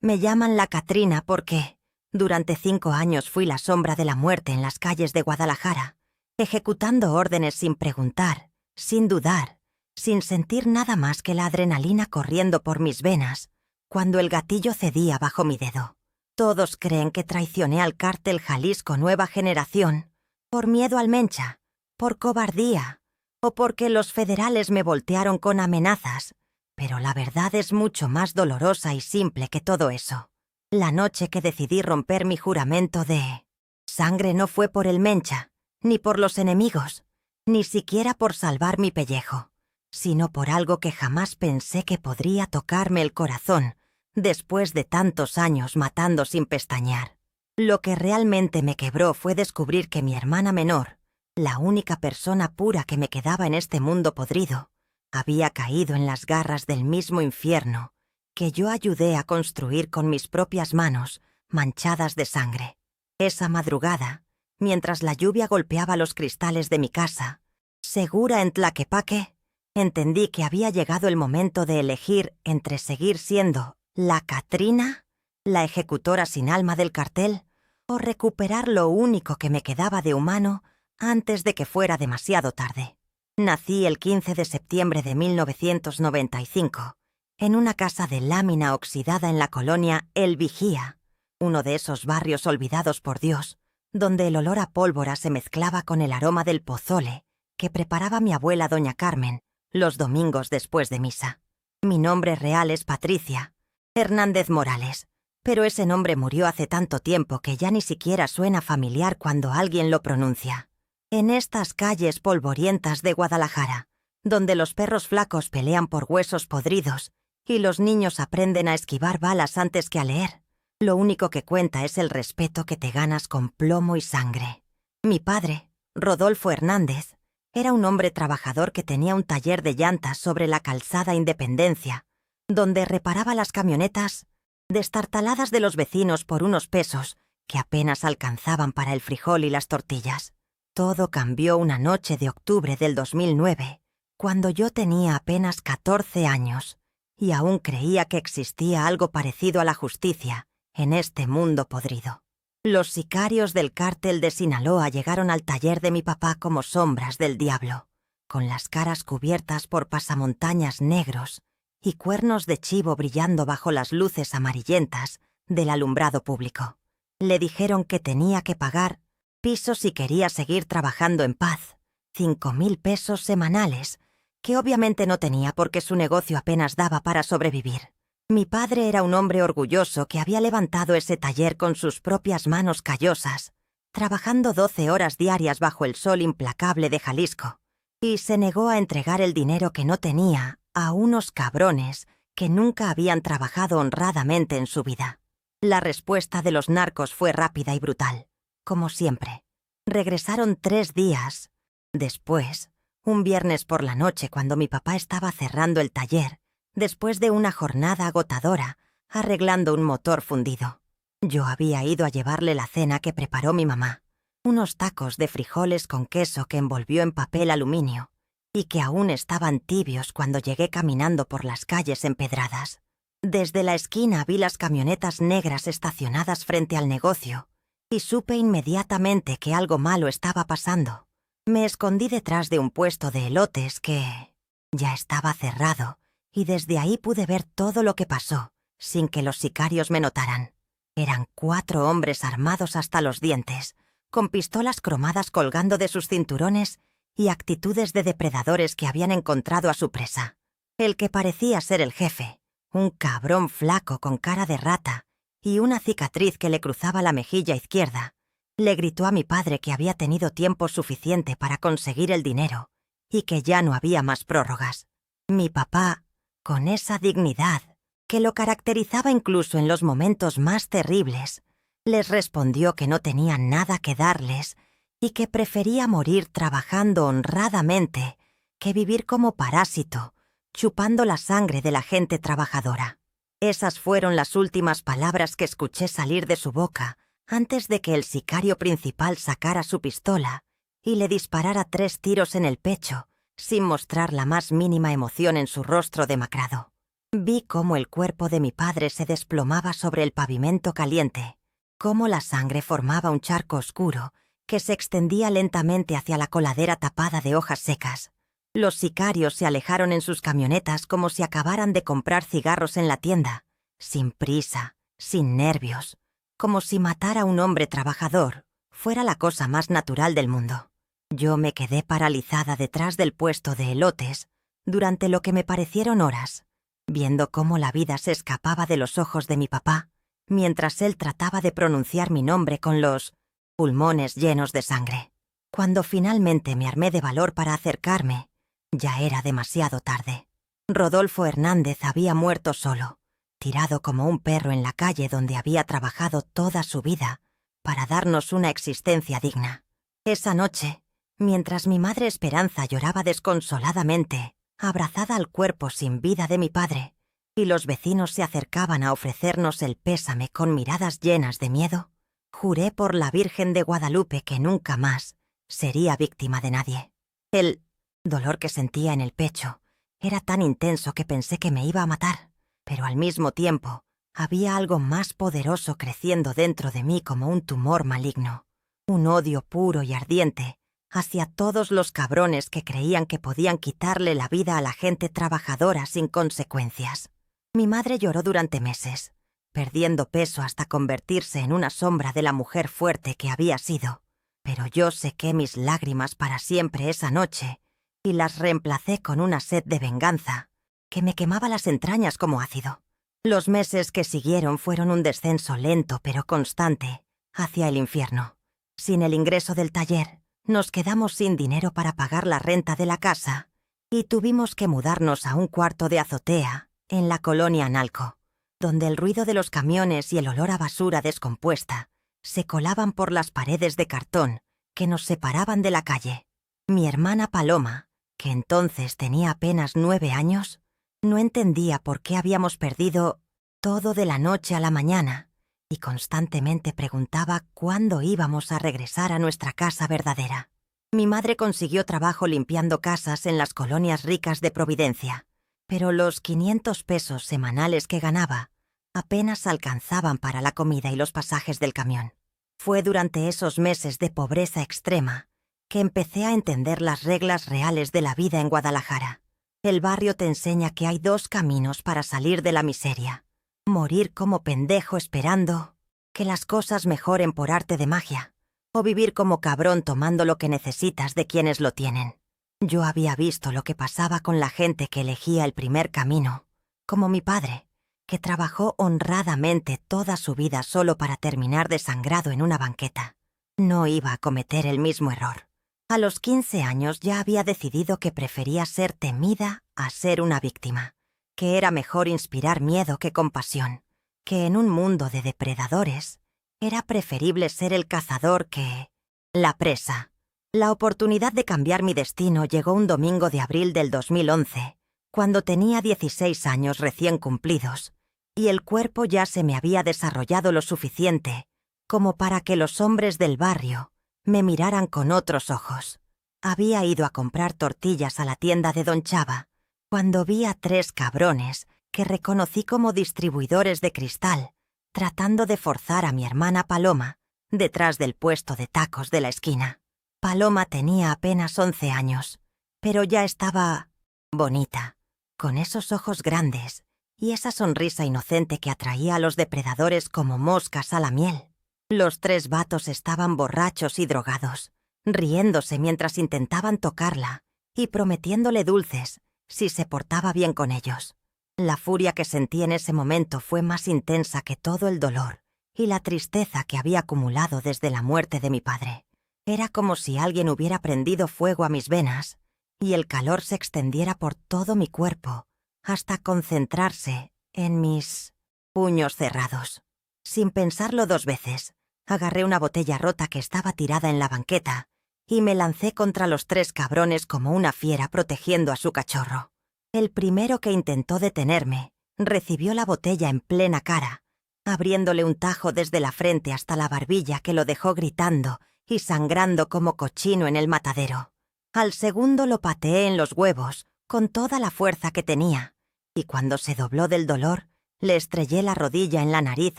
Me llaman la Catrina porque durante 5 años fui la sombra de la muerte en las calles de Guadalajara, ejecutando órdenes sin preguntar, sin dudar, sin sentir nada más que la adrenalina corriendo por mis venas, cuando el gatillo cedía bajo mi dedo. Todos creen que traicioné al cártel Jalisco Nueva Generación, por miedo al Mencha, por cobardía, o porque los federales me voltearon con amenazas, pero la verdad es mucho más dolorosa y simple que todo eso. La noche que decidí romper mi juramento de sangre no fue por el Mencha, ni por los enemigos, ni siquiera por salvar mi pellejo, sino por algo que jamás pensé que podría tocarme el corazón después de tantos años matando sin pestañear. Lo que realmente me quebró fue descubrir que mi hermana menor, la única persona pura que me quedaba en este mundo podrido, había caído en las garras del mismo infierno que yo ayudé a construir con mis propias manos, manchadas de sangre. Esa madrugada, mientras la lluvia golpeaba los cristales de mi casa, segura en Tlaquepaque, entendí que había llegado el momento de elegir entre seguir siendo la Catrina, la ejecutora sin alma del cartel, o recuperar lo único que me quedaba de humano antes de que fuera demasiado tarde. Nací el 15 de septiembre de 1995, en una casa de lámina oxidada en la colonia El Vigía, uno de esos barrios olvidados por Dios, donde el olor a pólvora se mezclaba con el aroma del pozole que preparaba mi abuela doña Carmen los domingos después de misa. Mi nombre real es Patricia Hernández Morales, pero ese nombre murió hace tanto tiempo que ya ni siquiera suena familiar cuando alguien lo pronuncia. En estas calles polvorientas de Guadalajara, donde los perros flacos pelean por huesos podridos y los niños aprenden a esquivar balas antes que a leer, lo único que cuenta es el respeto que te ganas con plomo y sangre. Mi padre, Rodolfo Hernández, era un hombre trabajador que tenía un taller de llantas sobre la calzada Independencia, donde reparaba las camionetas destartaladas de los vecinos por unos pesos que apenas alcanzaban para el frijol y las tortillas. Todo cambió una noche de octubre del 2009, cuando yo tenía apenas 14 años y aún creía que existía algo parecido a la justicia en este mundo podrido. Los sicarios del cártel de Sinaloa llegaron al taller de mi papá como sombras del diablo, con las caras cubiertas por pasamontañas negros y cuernos de chivo brillando bajo las luces amarillentas del alumbrado público. Le dijeron que tenía que pagar piso si quería seguir trabajando en paz, 5,000 pesos semanales, que obviamente no tenía porque su negocio apenas daba para sobrevivir. Mi padre era un hombre orgulloso que había levantado ese taller con sus propias manos callosas, trabajando 12 horas diarias bajo el sol implacable de Jalisco, y se negó a entregar el dinero que no tenía a unos cabrones que nunca habían trabajado honradamente en su vida. La respuesta de los narcos fue rápida y brutal, como siempre. Regresaron 3 días después, un viernes por la noche cuando mi papá estaba cerrando el taller, después de una jornada agotadora, arreglando un motor fundido. Yo había ido a llevarle la cena que preparó mi mamá, unos tacos de frijoles con queso que envolvió en papel aluminio, y que aún estaban tibios cuando llegué caminando por las calles empedradas. Desde la esquina vi las camionetas negras estacionadas frente al negocio, y supe inmediatamente que algo malo estaba pasando. Me escondí detrás de un puesto de elotes que ya estaba cerrado, y desde ahí pude ver todo lo que pasó, sin que los sicarios me notaran. Eran 4 hombres armados hasta los dientes, con pistolas cromadas colgando de sus cinturones y actitudes de depredadores que habían encontrado a su presa. El que parecía ser el jefe, un cabrón flaco con cara de rata y una cicatriz que le cruzaba la mejilla izquierda, le gritó a mi padre que había tenido tiempo suficiente para conseguir el dinero y que ya no había más prórrogas. Mi papá, con esa dignidad que lo caracterizaba incluso en los momentos más terribles, les respondió que no tenía nada que darles y que prefería morir trabajando honradamente que vivir como parásito, chupando la sangre de la gente trabajadora. Esas fueron las últimas palabras que escuché salir de su boca antes de que el sicario principal sacara su pistola y le disparara 3 tiros en el pecho, sin mostrar la más mínima emoción en su rostro demacrado. Vi cómo el cuerpo de mi padre se desplomaba sobre el pavimento caliente, cómo la sangre formaba un charco oscuro que se extendía lentamente hacia la coladera tapada de hojas secas. Los sicarios se alejaron en sus camionetas como si acabaran de comprar cigarros en la tienda, sin prisa, sin nervios, como si matar a un hombre trabajador fuera la cosa más natural del mundo. Yo me quedé paralizada detrás del puesto de elotes durante lo que me parecieron horas, viendo cómo la vida se escapaba de los ojos de mi papá, mientras él trataba de pronunciar mi nombre con los pulmones llenos de sangre. Cuando finalmente me armé de valor para acercarme, ya era demasiado tarde. Rodolfo Hernández había muerto solo, tirado como un perro en la calle donde había trabajado toda su vida para darnos una existencia digna. Esa noche, mientras mi madre Esperanza lloraba desconsoladamente, abrazada al cuerpo sin vida de mi padre, y los vecinos se acercaban a ofrecernos el pésame con miradas llenas de miedo, juré por la Virgen de Guadalupe que nunca más sería víctima de nadie. El dolor que sentía en el pecho era tan intenso que pensé que me iba a matar, pero al mismo tiempo había algo más poderoso creciendo dentro de mí como un tumor maligno, un odio puro y ardiente hacia todos los cabrones que creían que podían quitarle la vida a la gente trabajadora sin consecuencias. Mi madre lloró durante meses, perdiendo peso hasta convertirse en una sombra de la mujer fuerte que había sido, pero yo sequé mis lágrimas para siempre esa noche y las reemplacé con una sed de venganza que me quemaba las entrañas como ácido. Los meses que siguieron fueron un descenso lento pero constante hacia el infierno. Sin el ingreso del taller, nos quedamos sin dinero para pagar la renta de la casa y tuvimos que mudarnos a un cuarto de azotea en la colonia Analco, donde el ruido de los camiones y el olor a basura descompuesta se colaban por las paredes de cartón que nos separaban de la calle. Mi hermana Paloma, que entonces tenía apenas 9 años, no entendía por qué habíamos perdido todo de la noche a la mañana y constantemente preguntaba cuándo íbamos a regresar a nuestra casa verdadera. Mi madre consiguió trabajo limpiando casas en las colonias ricas de Providencia, pero los 500 pesos semanales que ganaba apenas alcanzaban para la comida y los pasajes del camión. Fue durante esos meses de pobreza extrema que empecé a entender las reglas reales de la vida en Guadalajara. El barrio te enseña que hay 2 caminos para salir de la miseria: morir como pendejo esperando que las cosas mejoren por arte de magia, o vivir como cabrón tomando lo que necesitas de quienes lo tienen. Yo había visto lo que pasaba con la gente que elegía el primer camino, como mi padre, que trabajó honradamente toda su vida solo para terminar desangrado en una banqueta. No iba a cometer el mismo error. A los 15 años ya había decidido que prefería ser temida a ser una víctima, que era mejor inspirar miedo que compasión, que en un mundo de depredadores era preferible ser el cazador que la presa. La oportunidad de cambiar mi destino llegó un domingo de abril del 2011, cuando tenía 16 años recién cumplidos, y el cuerpo ya se me había desarrollado lo suficiente como para que los hombres del barrio me miraran con otros ojos. Había ido a comprar tortillas a la tienda de Don Chava cuando vi a 3 cabrones que reconocí como distribuidores de cristal, tratando de forzar a mi hermana Paloma detrás del puesto de tacos de la esquina. Paloma tenía apenas 11 años, pero ya estaba bonita, con esos ojos grandes y esa sonrisa inocente que atraía a los depredadores como moscas a la miel. Los 3 vatos estaban borrachos y drogados, riéndose mientras intentaban tocarla y prometiéndole dulces si se portaba bien con ellos. La furia que sentí en ese momento fue más intensa que todo el dolor y la tristeza que había acumulado desde la muerte de mi padre. Era como si alguien hubiera prendido fuego a mis venas y el calor se extendiera por todo mi cuerpo hasta concentrarse en mis puños cerrados. Sin pensarlo 2 veces, agarré una botella rota que estaba tirada en la banqueta y me lancé contra los 3 cabrones como una fiera protegiendo a su cachorro. El primero que intentó detenerme recibió la botella en plena cara, abriéndole un tajo desde la frente hasta la barbilla que lo dejó gritando y sangrando como cochino en el matadero. Al segundo lo pateé en los huevos con toda la fuerza que tenía y cuando se dobló del dolor, le estrellé la rodilla en la nariz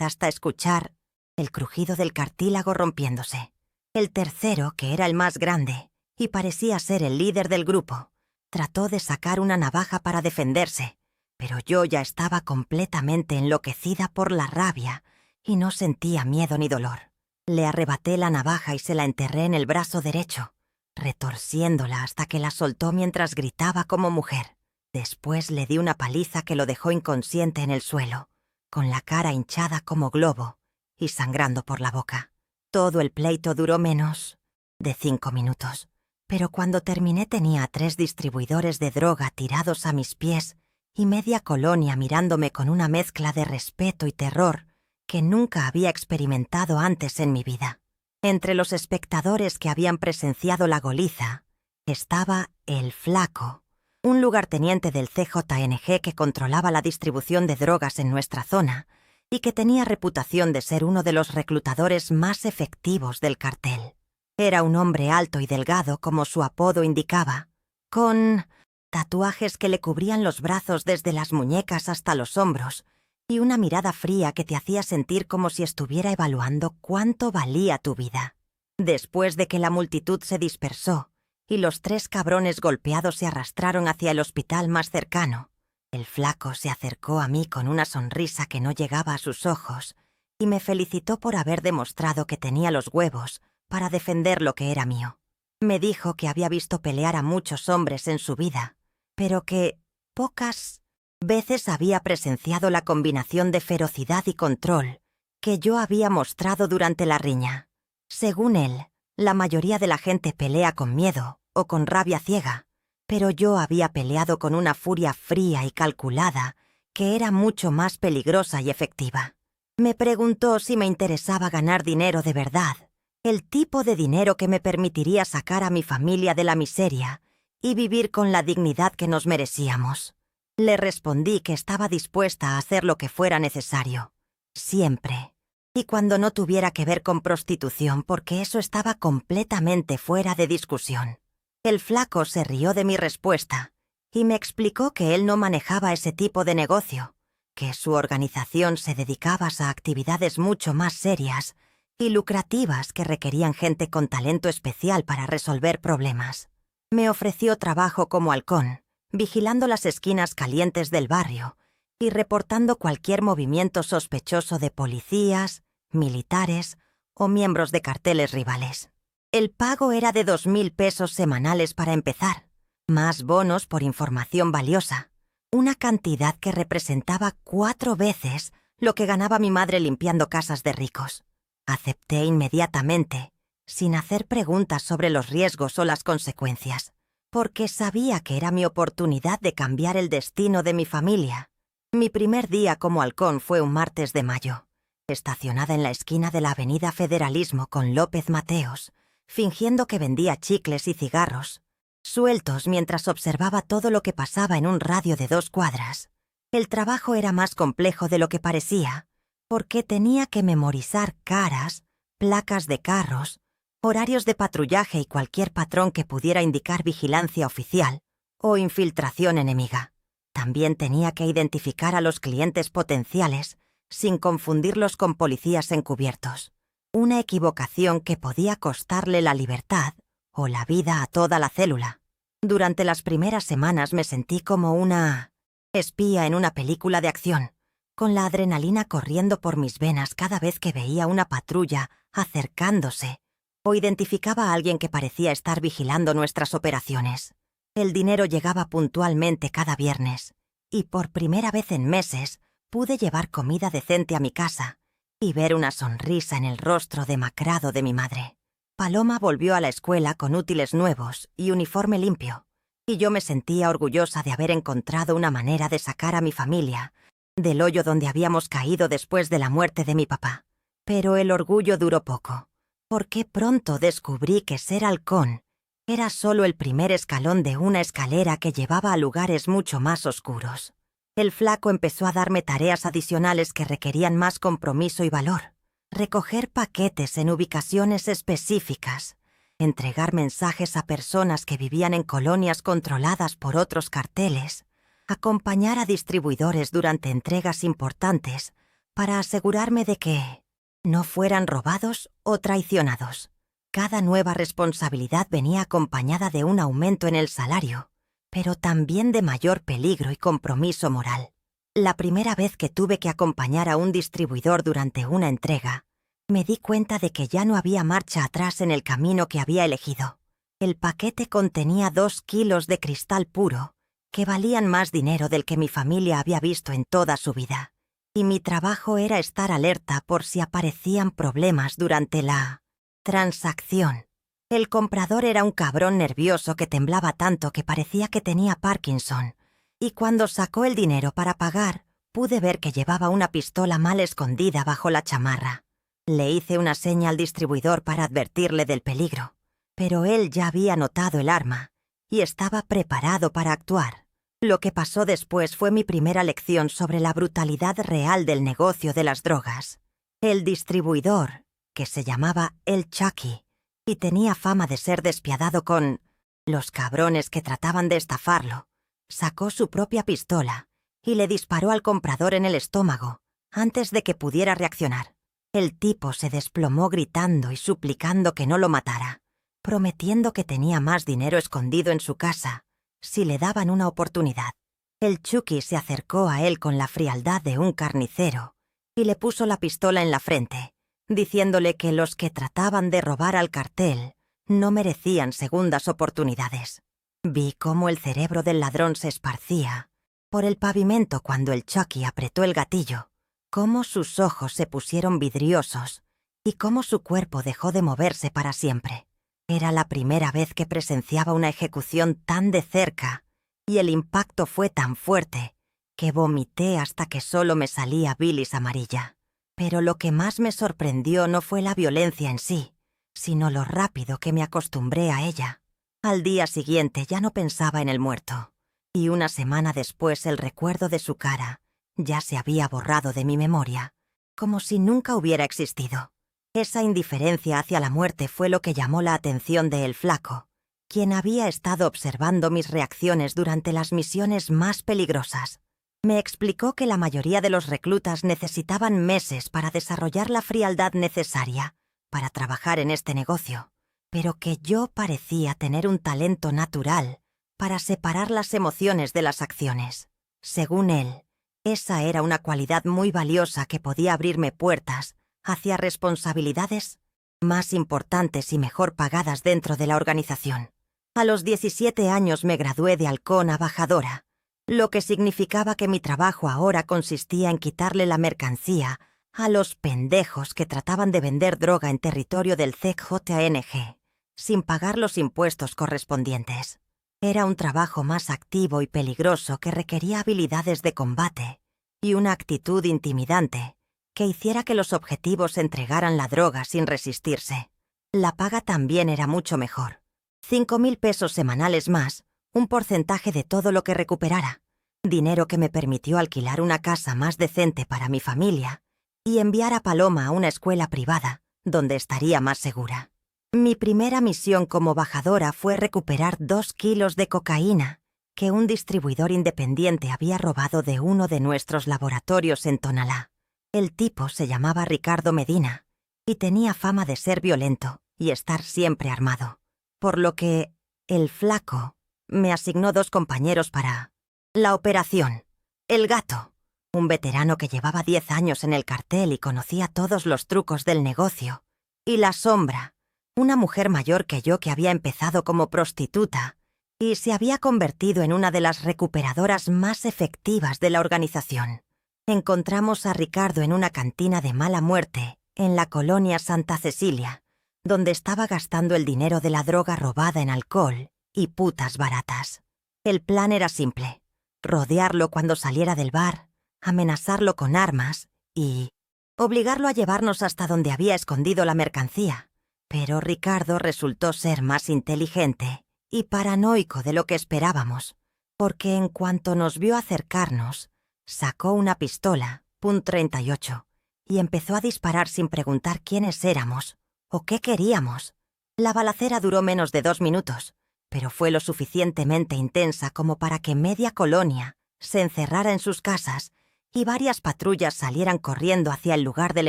hasta escuchar el crujido del cartílago rompiéndose. El tercero, que era el más grande, y parecía ser el líder del grupo, trató de sacar una navaja para defenderse, pero yo ya estaba completamente enloquecida por la rabia y no sentía miedo ni dolor. Le arrebaté la navaja y se la enterré en el brazo derecho, retorciéndola hasta que la soltó mientras gritaba como mujer. Después le di una paliza que lo dejó inconsciente en el suelo, con la cara hinchada como globo y sangrando por la boca. Todo el pleito duró menos de 5 minutos, pero cuando terminé tenía a 3 distribuidores de droga tirados a mis pies y media colonia mirándome con una mezcla de respeto y terror que nunca había experimentado antes en mi vida. Entre los espectadores que habían presenciado la goliza estaba el Flaco, un lugarteniente del CJNG que controlaba la distribución de drogas en nuestra zona y que tenía reputación de ser uno de los reclutadores más efectivos del cartel. Era un hombre alto y delgado, como su apodo indicaba, con tatuajes que le cubrían los brazos desde las muñecas hasta los hombros y una mirada fría que te hacía sentir como si estuviera evaluando cuánto valía tu vida. Después de que la multitud se dispersó y los 3 cabrones golpeados se arrastraron hacia el hospital más cercano, el Flaco se acercó a mí con una sonrisa que no llegaba a sus ojos y me felicitó por haber demostrado que tenía los huevos para defender lo que era mío. Me dijo que había visto pelear a muchos hombres en su vida, pero que pocas veces había presenciado la combinación de ferocidad y control que yo había mostrado durante la riña. Según él, la mayoría de la gente pelea con miedo o con rabia ciega, pero yo había peleado con una furia fría y calculada que era mucho más peligrosa y efectiva. Me preguntó si me interesaba ganar dinero de verdad, el tipo de dinero que me permitiría sacar a mi familia de la miseria y vivir con la dignidad que nos merecíamos. Le respondí que estaba dispuesta a hacer lo que fuera necesario, siempre, y cuando no tuviera que ver con prostitución, porque eso estaba completamente fuera de discusión. El Flaco se rió de mi respuesta y me explicó que él no manejaba ese tipo de negocio, que su organización se dedicaba a actividades mucho más serias y lucrativas que requerían gente con talento especial para resolver problemas. Me ofreció trabajo como halcón, vigilando las esquinas calientes del barrio y reportando cualquier movimiento sospechoso de policías, militares o miembros de carteles rivales. El pago era de 2.000 pesos semanales para empezar, más bonos por información valiosa, una cantidad que representaba 4 veces lo que ganaba mi madre limpiando casas de ricos. Acepté inmediatamente, sin hacer preguntas sobre los riesgos o las consecuencias, porque sabía que era mi oportunidad de cambiar el destino de mi familia. Mi primer día como halcón fue un martes de mayo, estacionada en la esquina de la avenida Federalismo con López Mateos, fingiendo que vendía chicles y cigarros, sueltos mientras observaba todo lo que pasaba en un radio de 2 cuadras. El trabajo era más complejo de lo que parecía, porque tenía que memorizar caras, placas de carros, horarios de patrullaje y cualquier patrón que pudiera indicar vigilancia oficial o infiltración enemiga. También tenía que identificar a los clientes potenciales sin confundirlos con policías encubiertos, una equivocación que podía costarle la libertad o la vida a toda la célula. Durante las primeras semanas me sentí como una espía en una película de acción, con la adrenalina corriendo por mis venas cada vez que veía una patrulla acercándose o identificaba a alguien que parecía estar vigilando nuestras operaciones. El dinero llegaba puntualmente cada viernes, y por primera vez en meses pude llevar comida decente a mi casa y ver una sonrisa en el rostro demacrado de mi madre. Paloma volvió a la escuela con útiles nuevos y uniforme limpio, y yo me sentía orgullosa de haber encontrado una manera de sacar a mi familia del hoyo donde habíamos caído después de la muerte de mi papá. Pero el orgullo duró poco, porque pronto descubrí que ser halcón era solo el primer escalón de una escalera que llevaba a lugares mucho más oscuros. El Flaco empezó a darme tareas adicionales que requerían más compromiso y valor. Recoger paquetes en ubicaciones específicas, entregar mensajes a personas que vivían en colonias controladas por otros carteles, acompañar a distribuidores durante entregas importantes para asegurarme de que no fueran robados o traicionados. Cada nueva responsabilidad venía acompañada de un aumento en el salario, pero también de mayor peligro y compromiso moral. La primera vez que tuve que acompañar a un distribuidor durante una entrega, me di cuenta de que ya no había marcha atrás en el camino que había elegido. El paquete contenía 2 kilos de cristal puro, que valían más dinero del que mi familia había visto en toda su vida, y mi trabajo era estar alerta por si aparecían problemas durante la transacción. El comprador era un cabrón nervioso que temblaba tanto que parecía que tenía Parkinson, y cuando sacó el dinero para pagar, pude ver que llevaba una pistola mal escondida bajo la chamarra. Le hice una seña al distribuidor para advertirle del peligro, pero él ya había notado el arma y estaba preparado para actuar. Lo que pasó después fue mi primera lección sobre la brutalidad real del negocio de las drogas. El distribuidor, que se llamaba El Chucky, y tenía fama de ser despiadado con los cabrones que trataban de estafarlo, sacó su propia pistola y le disparó al comprador en el estómago antes de que pudiera reaccionar. El tipo se desplomó gritando y suplicando que no lo matara, prometiendo que tenía más dinero escondido en su casa si le daban una oportunidad. El Chucky se acercó a él con la frialdad de un carnicero y le puso la pistola en la frente, diciéndole que los que trataban de robar al cartel no merecían segundas oportunidades. Vi cómo el cerebro del ladrón se esparcía por el pavimento cuando el Chucky apretó el gatillo, cómo sus ojos se pusieron vidriosos y cómo su cuerpo dejó de moverse para siempre. Era la primera vez que presenciaba una ejecución tan de cerca y el impacto fue tan fuerte que vomité hasta que solo me salía bilis amarilla. Pero lo que más me sorprendió no fue la violencia en sí, sino lo rápido que me acostumbré a ella. Al día siguiente ya no pensaba en el muerto, y una semana después el recuerdo de su cara ya se había borrado de mi memoria, como si nunca hubiera existido. Esa indiferencia hacia la muerte fue lo que llamó la atención de El Flaco, quien había estado observando mis reacciones durante las misiones más peligrosas. Me explicó que la mayoría de los reclutas necesitaban meses para desarrollar la frialdad necesaria para trabajar en este negocio, pero que yo parecía tener un talento natural para separar las emociones de las acciones. Según él, esa era una cualidad muy valiosa que podía abrirme puertas hacia responsabilidades más importantes y mejor pagadas dentro de la organización. A los 17 años me gradué de halcón a bajadora, lo que significaba que mi trabajo ahora consistía en quitarle la mercancía a los pendejos que trataban de vender droga en territorio del CJNG, sin pagar los impuestos correspondientes. Era un trabajo más activo y peligroso que requería habilidades de combate y una actitud intimidante que hiciera que los objetivos entregaran la droga sin resistirse. La paga también era mucho mejor. 5.000 pesos semanales más, un porcentaje de todo lo que recuperara, dinero que me permitió alquilar una casa más decente para mi familia y enviar a Paloma a una escuela privada, donde estaría más segura. Mi primera misión como bajadora fue recuperar 2 kilos de cocaína que un distribuidor independiente había robado de uno de nuestros laboratorios en Tonalá. El tipo se llamaba Ricardo Medina y tenía fama de ser violento y estar siempre armado, por lo que El Flaco me asignó 2 compañeros para la operación. El Gato, un veterano que llevaba 10 años en el cartel y conocía todos los trucos del negocio, y La Sombra, una mujer mayor que yo que había empezado como prostituta y se había convertido en una de las recuperadoras más efectivas de la organización. Encontramos a Ricardo en una cantina de mala muerte en la colonia Santa Cecilia, donde estaba gastando el dinero de la droga robada en alcohol y putas baratas. El plan era simple: rodearlo cuando saliera del bar, amenazarlo con armas y obligarlo a llevarnos hasta donde había escondido la mercancía. Pero Ricardo resultó ser más inteligente y paranoico de lo que esperábamos, porque en cuanto nos vio acercarnos, sacó una pistola, .38, y empezó a disparar sin preguntar quiénes éramos o qué queríamos. La balacera duró menos de 2 minutos, pero fue lo suficientemente intensa como para que media colonia se encerrara en sus casas y varias patrullas salieran corriendo hacia el lugar del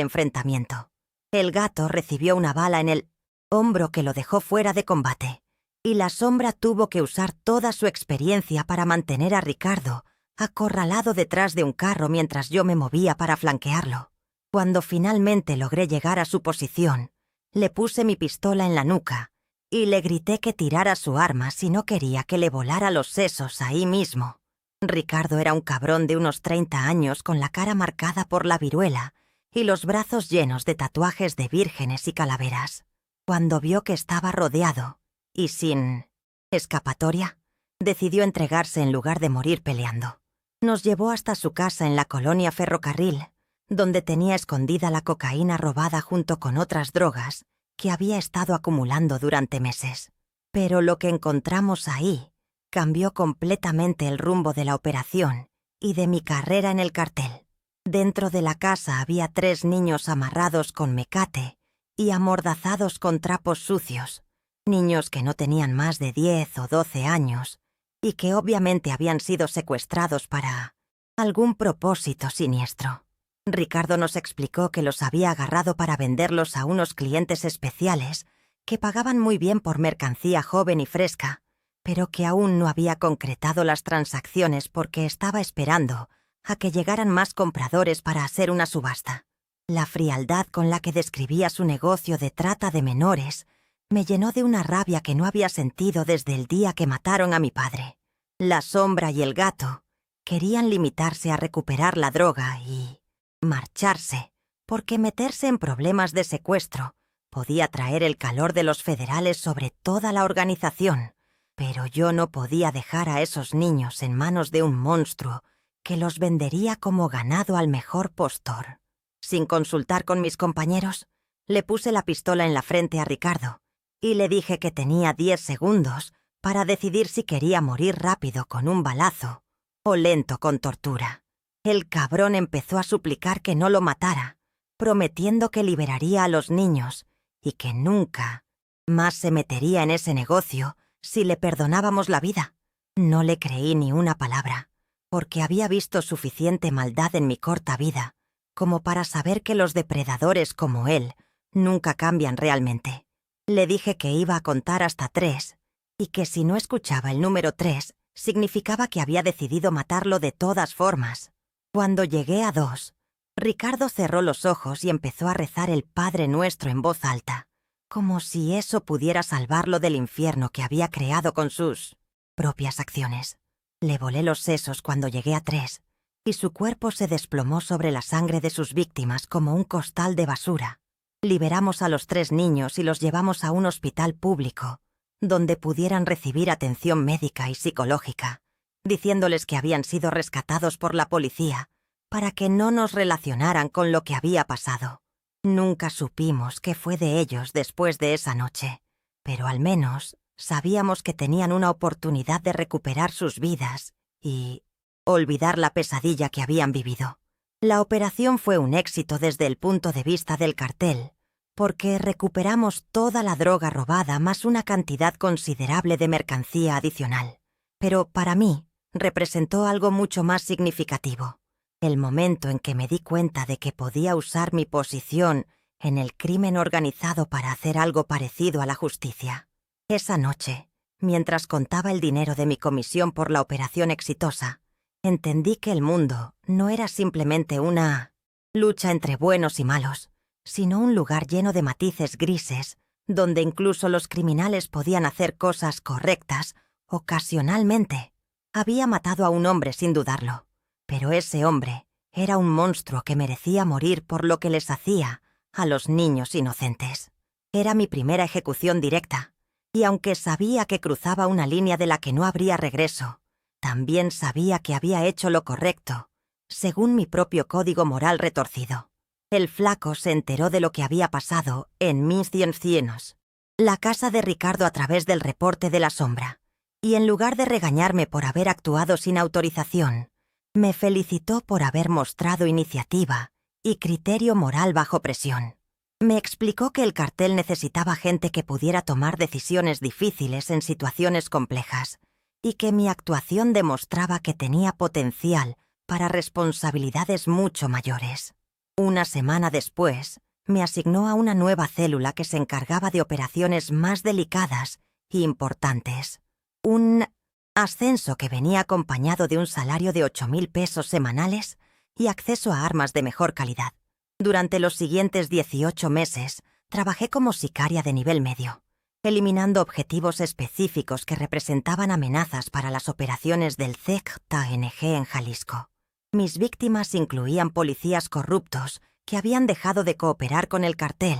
enfrentamiento. El gato recibió una bala en el hombro que lo dejó fuera de combate, y la sombra tuvo que usar toda su experiencia para mantener a Ricardo acorralado detrás de un carro mientras yo me movía para flanquearlo. Cuando finalmente logré llegar a su posición, le puse mi pistola en la nuca y le grité que tirara su arma si no quería que le volara los sesos ahí mismo. Ricardo era un cabrón de unos 30 años con la cara marcada por la viruela y los brazos llenos de tatuajes de vírgenes y calaveras. Cuando vio que estaba rodeado y sin escapatoria, decidió entregarse en lugar de morir peleando. Nos llevó hasta su casa en la colonia Ferrocarril, donde tenía escondida la cocaína robada junto con otras drogas que había estado acumulando durante meses. Pero lo que encontramos ahí cambió completamente el rumbo de la operación y de mi carrera en el cartel. Dentro de la casa había 3 niños amarrados con mecate y amordazados con trapos sucios, niños que no tenían más de 10 o 12 años y que obviamente habían sido secuestrados para algún propósito siniestro. Ricardo nos explicó que los había agarrado para venderlos a unos clientes especiales que pagaban muy bien por mercancía joven y fresca, pero que aún no había concretado las transacciones porque estaba esperando a que llegaran más compradores para hacer una subasta. La frialdad con la que describía su negocio de trata de menores me llenó de una rabia que no había sentido desde el día que mataron a mi padre. La sombra y el gato querían limitarse a recuperar la droga y marcharse, porque meterse en problemas de secuestro podía traer el calor de los federales sobre toda la organización, pero yo no podía dejar a esos niños en manos de un monstruo que los vendería como ganado al mejor postor. Sin consultar con mis compañeros, le puse la pistola en la frente a Ricardo y le dije que tenía 10 segundos para decidir si quería morir rápido con un balazo o lento con tortura. El cabrón empezó a suplicar que no lo matara, prometiendo que liberaría a los niños y que nunca más se metería en ese negocio si le perdonábamos la vida. No le creí ni una palabra, porque había visto suficiente maldad en mi corta vida como para saber que los depredadores como él nunca cambian realmente. Le dije que iba a contar hasta 3 y que si no escuchaba el número 3 significaba que había decidido matarlo de todas formas. Cuando llegué a 2, Ricardo cerró los ojos y empezó a rezar el Padre Nuestro en voz alta, como si eso pudiera salvarlo del infierno que había creado con sus propias acciones. Le volé los sesos cuando llegué a 3, y su cuerpo se desplomó sobre la sangre de sus víctimas como un costal de basura. Liberamos a los 3 niños y los llevamos a un hospital público, donde pudieran recibir atención médica y psicológica, diciéndoles que habían sido rescatados por la policía para que no nos relacionaran con lo que había pasado. Nunca supimos qué fue de ellos después de esa noche, pero al menos sabíamos que tenían una oportunidad de recuperar sus vidas y olvidar la pesadilla que habían vivido. La operación fue un éxito desde el punto de vista del cartel, porque recuperamos toda la droga robada más una cantidad considerable de mercancía adicional. Pero para mí representó algo mucho más significativo: el momento en que me di cuenta de que podía usar mi posición en el crimen organizado para hacer algo parecido a la justicia. Esa noche, mientras contaba el dinero de mi comisión por la operación exitosa, entendí que el mundo no era simplemente una lucha entre buenos y malos, sino un lugar lleno de matices grises, donde incluso los criminales podían hacer cosas correctas ocasionalmente. Había matado a un hombre sin dudarlo, pero ese hombre era un monstruo que merecía morir por lo que les hacía a los niños inocentes. Era mi primera ejecución directa, y aunque sabía que cruzaba una línea de la que no habría regreso, también sabía que había hecho lo correcto, según mi propio código moral retorcido. El flaco se enteró de lo que había pasado en Mis Ciencianos, la casa de Ricardo, a través del reporte de la sombra, y en lugar de regañarme por haber actuado sin autorización, me felicitó por haber mostrado iniciativa y criterio moral bajo presión. Me explicó que el cartel necesitaba gente que pudiera tomar decisiones difíciles en situaciones complejas, y que mi actuación demostraba que tenía potencial para responsabilidades mucho mayores. Una semana después, me asignó a una nueva célula que se encargaba de operaciones más delicadas e importantes. Un ascenso que venía acompañado de un salario de 8.000 pesos semanales y acceso a armas de mejor calidad. Durante los siguientes 18 meses, trabajé como sicaria de nivel medio, eliminando objetivos específicos que representaban amenazas para las operaciones del ZNG en Jalisco. Mis víctimas incluían policías corruptos que habían dejado de cooperar con el cartel,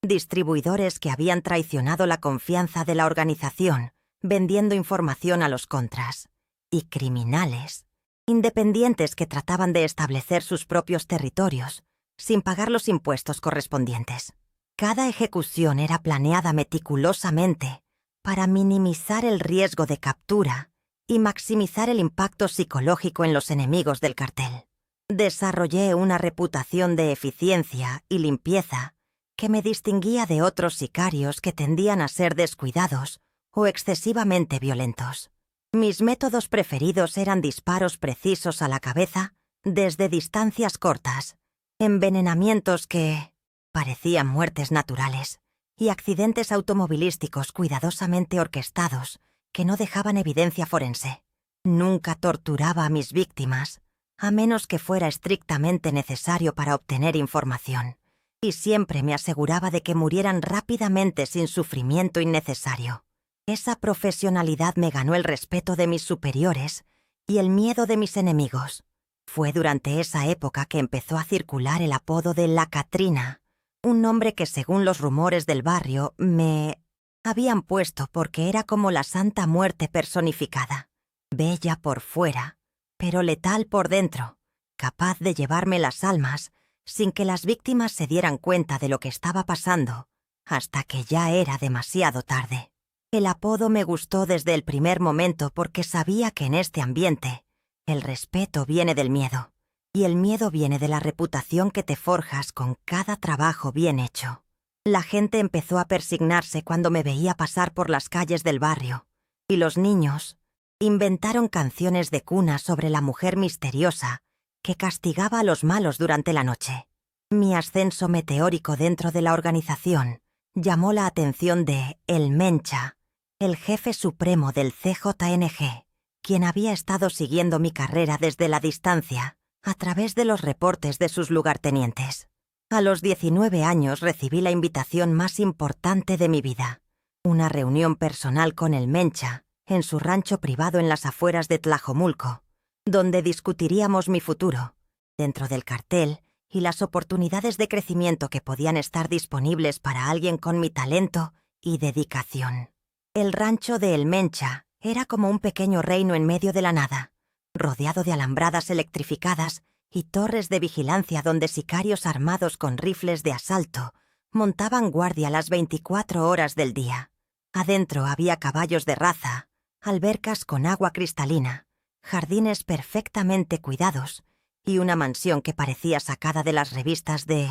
distribuidores que habían traicionado la confianza de la organización, vendiendo información a los contras, y criminales, independientes que trataban de establecer sus propios territorios, sin pagar los impuestos correspondientes. Cada ejecución era planeada meticulosamente para minimizar el riesgo de captura y maximizar el impacto psicológico en los enemigos del cartel. Desarrollé una reputación de eficiencia y limpieza que me distinguía de otros sicarios que tendían a ser descuidados o excesivamente violentos. Mis métodos preferidos eran disparos precisos a la cabeza desde distancias cortas, envenenamientos que parecían muertes naturales y accidentes automovilísticos cuidadosamente orquestados que no dejaban evidencia forense. Nunca torturaba a mis víctimas, a menos que fuera estrictamente necesario para obtener información, y siempre me aseguraba de que murieran rápidamente sin sufrimiento innecesario. Esa profesionalidad me ganó el respeto de mis superiores y el miedo de mis enemigos. Fue durante esa época que empezó a circular el apodo de La Catrina, un nombre que según los rumores del barrio me habían puesto porque era como la Santa Muerte personificada, bella por fuera, pero letal por dentro, capaz de llevarme las almas sin que las víctimas se dieran cuenta de lo que estaba pasando, hasta que ya era demasiado tarde. El apodo me gustó desde el primer momento porque sabía que en este ambiente el respeto viene del miedo, y el miedo viene de la reputación que te forjas con cada trabajo bien hecho. La gente empezó a persignarse cuando me veía pasar por las calles del barrio, y los niños inventaron canciones de cuna sobre la mujer misteriosa que castigaba a los malos durante la noche. Mi ascenso meteórico dentro de la organización llamó la atención de El Mencha, el jefe supremo del CJNG, quien había estado siguiendo mi carrera desde la distancia a través de los reportes de sus lugartenientes. A los 19 años recibí la invitación más importante de mi vida, una reunión personal con el Mencha en su rancho privado en las afueras de Tlajomulco, donde discutiríamos mi futuro, dentro del cartel y las oportunidades de crecimiento que podían estar disponibles para alguien con mi talento y dedicación. El rancho de El Mencha era como un pequeño reino en medio de la nada, rodeado de alambradas electrificadas y torres de vigilancia donde sicarios armados con rifles de asalto montaban guardia las 24 horas del día. Adentro había caballos de raza, albercas con agua cristalina, jardines perfectamente cuidados y una mansión que parecía sacada de las revistas de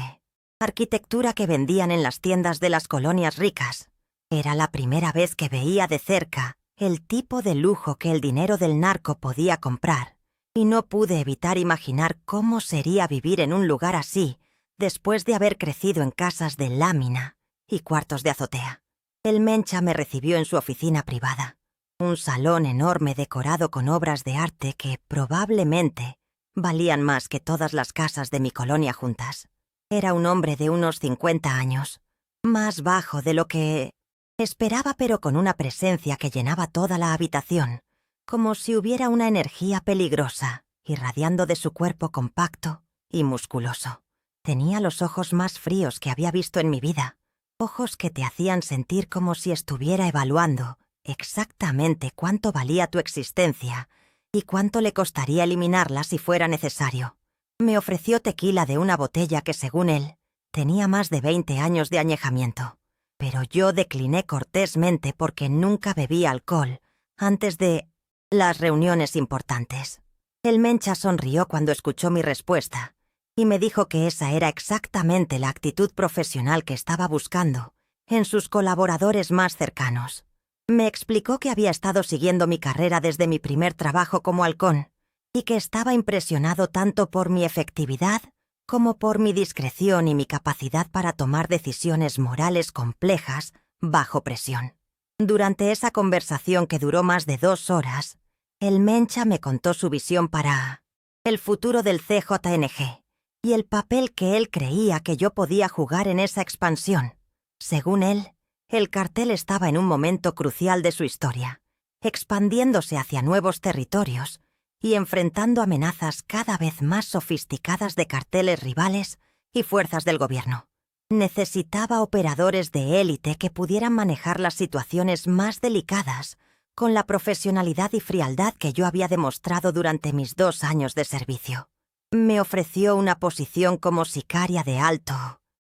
arquitectura que vendían en las tiendas de las colonias ricas. Era la primera vez que veía de cerca el tipo de lujo que el dinero del narco podía comprar, y no pude evitar imaginar cómo sería vivir en un lugar así después de haber crecido en casas de lámina y cuartos de azotea. El Mencha me recibió en su oficina privada, un salón enorme decorado con obras de arte que probablemente valían más que todas las casas de mi colonia juntas. Era un hombre de unos 50 años, más bajo de lo que esperaba, pero con una presencia que llenaba toda la habitación, como si hubiera una energía peligrosa irradiando de su cuerpo compacto y musculoso. Tenía los ojos más fríos que había visto en mi vida, ojos que te hacían sentir como si estuviera evaluando exactamente cuánto valía tu existencia y cuánto le costaría eliminarla si fuera necesario. Me ofreció tequila de una botella que, según él, tenía más de 20 años de añejamiento, pero yo decliné cortésmente porque nunca bebí alcohol antes de las reuniones importantes. El Mencha sonrió cuando escuchó mi respuesta y me dijo que esa era exactamente la actitud profesional que estaba buscando en sus colaboradores más cercanos. Me explicó que había estado siguiendo mi carrera desde mi primer trabajo como halcón y que estaba impresionado tanto por mi efectividad como por mi discreción y mi capacidad para tomar decisiones morales complejas bajo presión. Durante esa conversación que duró más de 2 horas, el Mencha me contó su visión para el futuro del CJNG y el papel que él creía que yo podía jugar en esa expansión. Según él, el cartel estaba en un momento crucial de su historia, expandiéndose hacia nuevos territorios y enfrentando amenazas cada vez más sofisticadas de carteles rivales y fuerzas del gobierno. Necesitaba operadores de élite que pudieran manejar las situaciones más delicadas con la profesionalidad y frialdad que yo había demostrado durante mis 2 años de servicio. Me ofreció una posición como sicaria de alto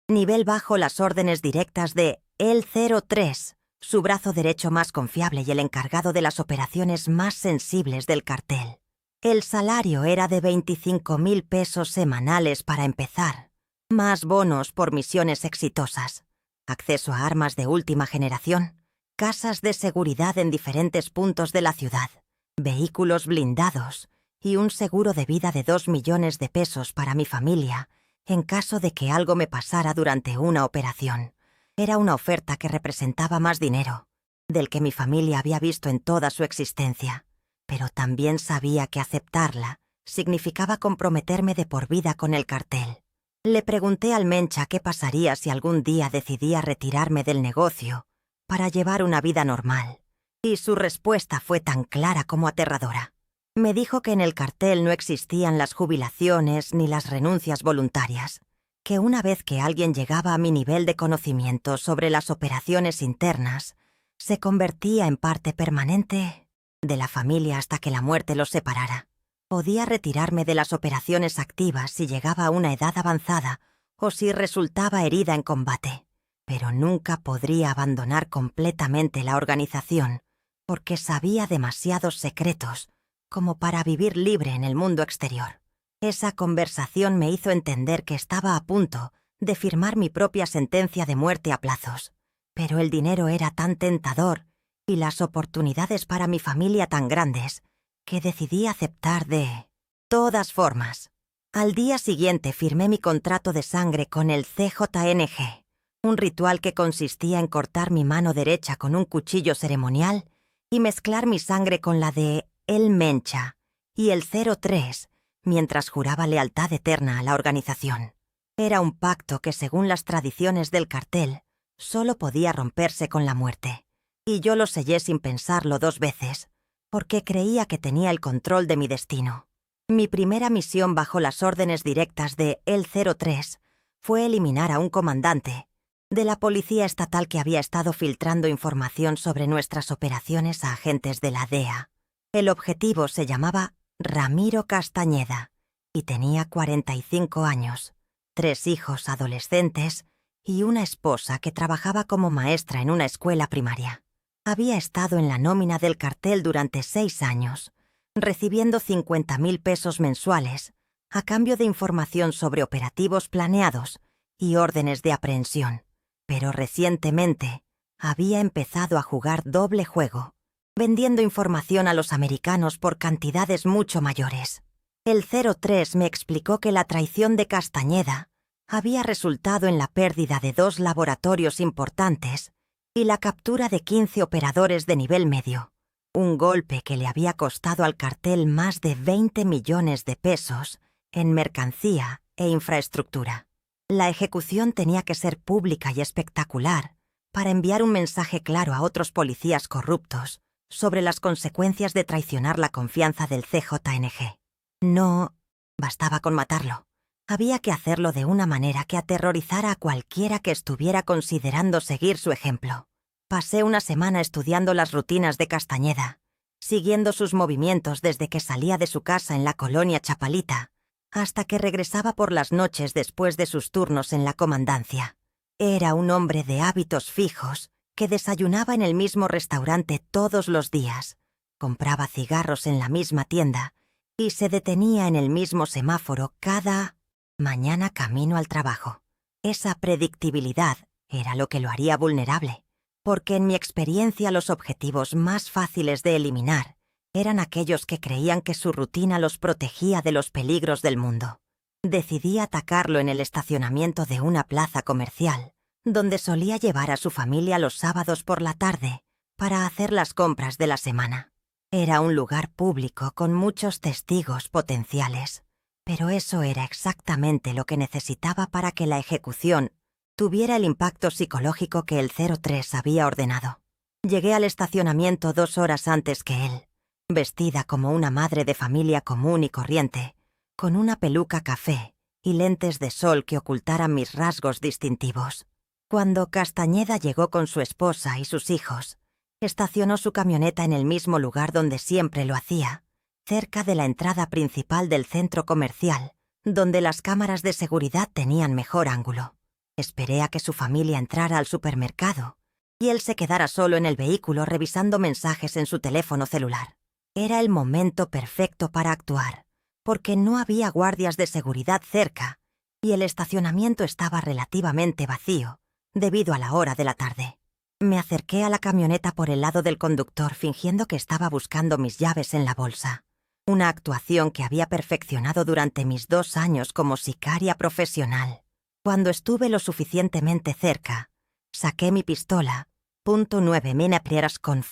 nivel bajo las órdenes directas de el 03, su brazo derecho más confiable y el encargado de las operaciones más sensibles del cartel. El salario era de 25,000 pesos semanales para empezar, más bonos por misiones exitosas, acceso a armas de última generación, casas de seguridad en diferentes puntos de la ciudad, vehículos blindados y un seguro de vida de 2 millones de pesos para mi familia en caso de que algo me pasara durante una operación. Era una oferta que representaba más dinero, del que mi familia había visto en toda su existencia, pero también sabía que aceptarla significaba comprometerme de por vida con el cartel. Le pregunté al Mencha qué pasaría si algún día decidía retirarme del negocio para llevar una vida normal, y su respuesta fue tan clara como aterradora. Me dijo que en el cartel no existían las jubilaciones ni las renuncias voluntarias, que una vez que alguien llegaba a mi nivel de conocimiento sobre las operaciones internas, se convertía en parte permanente de la familia hasta que la muerte los separara. Podía retirarme de las operaciones activas si llegaba a una edad avanzada o si resultaba herida en combate, pero nunca podría abandonar completamente la organización porque sabía demasiados secretos como para vivir libre en el mundo exterior. Esa conversación me hizo entender que estaba a punto de firmar mi propia sentencia de muerte a plazos, pero el dinero era tan tentador y las oportunidades para mi familia tan grandes que decidí aceptar de todas formas. Al día siguiente firmé mi contrato de sangre con el CJNG, un ritual que consistía en cortar mi mano derecha con un cuchillo ceremonial y mezclar mi sangre con la de el Mencha y el 03 mientras juraba lealtad eterna a la organización. Era un pacto que, según las tradiciones del cartel, solo podía romperse con la muerte, y yo lo sellé sin pensarlo 2 veces, porque creía que tenía el control de mi destino. Mi primera misión bajo las órdenes directas de el 03 fue eliminar a un comandante de la policía estatal que había estado filtrando información sobre nuestras operaciones a agentes de la DEA. El objetivo se llamaba Ramiro Castañeda y tenía 45 años, 3 hijos adolescentes y una esposa que trabajaba como maestra en una escuela primaria. Había estado en la nómina del cartel durante 6 años, recibiendo 50,000 pesos mensuales a cambio de información sobre operativos planeados y órdenes de aprehensión. Pero recientemente había empezado a jugar doble juego, vendiendo información a los americanos por cantidades mucho mayores. El 03 me explicó que la traición de Castañeda había resultado en la pérdida de 2 laboratorios importantes y la captura de 15 operadores de nivel medio, un golpe que le había costado al cartel más de 20 millones de pesos en mercancía e infraestructura. La ejecución tenía que ser pública y espectacular para enviar un mensaje claro a otros policías corruptos sobre las consecuencias de traicionar la confianza del CJNG. No bastaba con matarlo. Había que hacerlo de una manera que aterrorizara a cualquiera que estuviera considerando seguir su ejemplo. Pasé una semana estudiando las rutinas de Castañeda, siguiendo sus movimientos desde que salía de su casa en la colonia Chapalita hasta que regresaba por las noches después de sus turnos en la comandancia. Era un hombre de hábitos fijos que desayunaba en el mismo restaurante todos los días, compraba cigarros en la misma tienda y se detenía en el mismo semáforo cada mañana camino al trabajo. Esa predictibilidad era lo que lo haría vulnerable, porque en mi experiencia los objetivos más fáciles de eliminar eran aquellos que creían que su rutina los protegía de los peligros del mundo. Decidí atacarlo en el estacionamiento de una plaza comercial, donde solía llevar a su familia los sábados por la tarde para hacer las compras de la semana. Era un lugar público con muchos testigos potenciales, pero eso era exactamente lo que necesitaba para que la ejecución tuviera el impacto psicológico que el 03 había ordenado. Llegué al estacionamiento 2 horas antes que él, vestida como una madre de familia común y corriente, con una peluca café y lentes de sol que ocultaran mis rasgos distintivos. Cuando Castañeda llegó con su esposa y sus hijos, estacionó su camioneta en el mismo lugar donde siempre lo hacía, cerca de la entrada principal del centro comercial, donde las cámaras de seguridad tenían mejor ángulo. Esperé a que su familia entrara al supermercado y él se quedara solo en el vehículo revisando mensajes en su teléfono celular. Era el momento perfecto para actuar, porque no había guardias de seguridad cerca y el estacionamiento estaba relativamente vacío, debido a la hora de la tarde. Me acerqué a la camioneta por el lado del conductor fingiendo que estaba buscando mis llaves en la bolsa, una actuación que había perfeccionado durante mis 2 años como sicaria profesional. Cuando estuve lo suficientemente cerca, saqué mi pistola, .9 mm con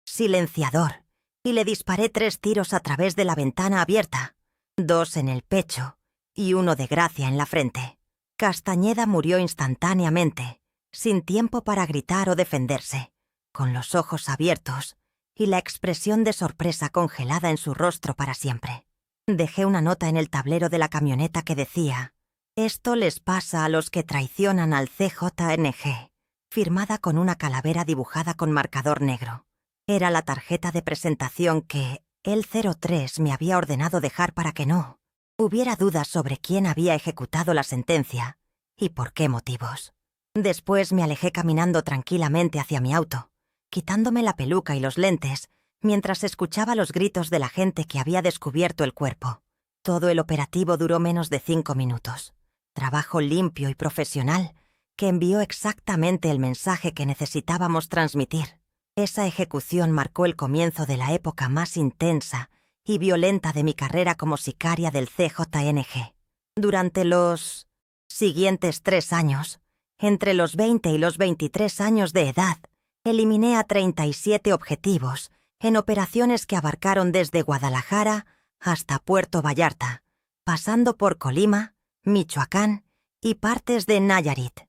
silenciador, y le disparé 3 tiros a través de la ventana abierta, 2 en el pecho y 1 de gracia en la frente. Castañeda murió instantáneamente, sin tiempo para gritar o defenderse, con los ojos abiertos y la expresión de sorpresa congelada en su rostro para siempre. Dejé una nota en el tablero de la camioneta que decía: «Esto les pasa a los que traicionan al CJNG», firmada con una calavera dibujada con marcador negro. Era la tarjeta de presentación que el 03 me había ordenado dejar para que no hubiera dudas sobre quién había ejecutado la sentencia y por qué motivos. Después me alejé caminando tranquilamente hacia mi auto, quitándome la peluca y los lentes, mientras escuchaba los gritos de la gente que había descubierto el cuerpo. Todo el operativo duró menos de 5 minutos. Trabajo limpio y profesional que envió exactamente el mensaje que necesitábamos transmitir. Esa ejecución marcó el comienzo de la época más intensa y violenta de mi carrera como sicaria del CJNG. Durante los siguientes 3 años, entre los 20 y los 23 años de edad, eliminé a 37 objetivos en operaciones que abarcaron desde Guadalajara hasta Puerto Vallarta, pasando por Colima, Michoacán y partes de Nayarit.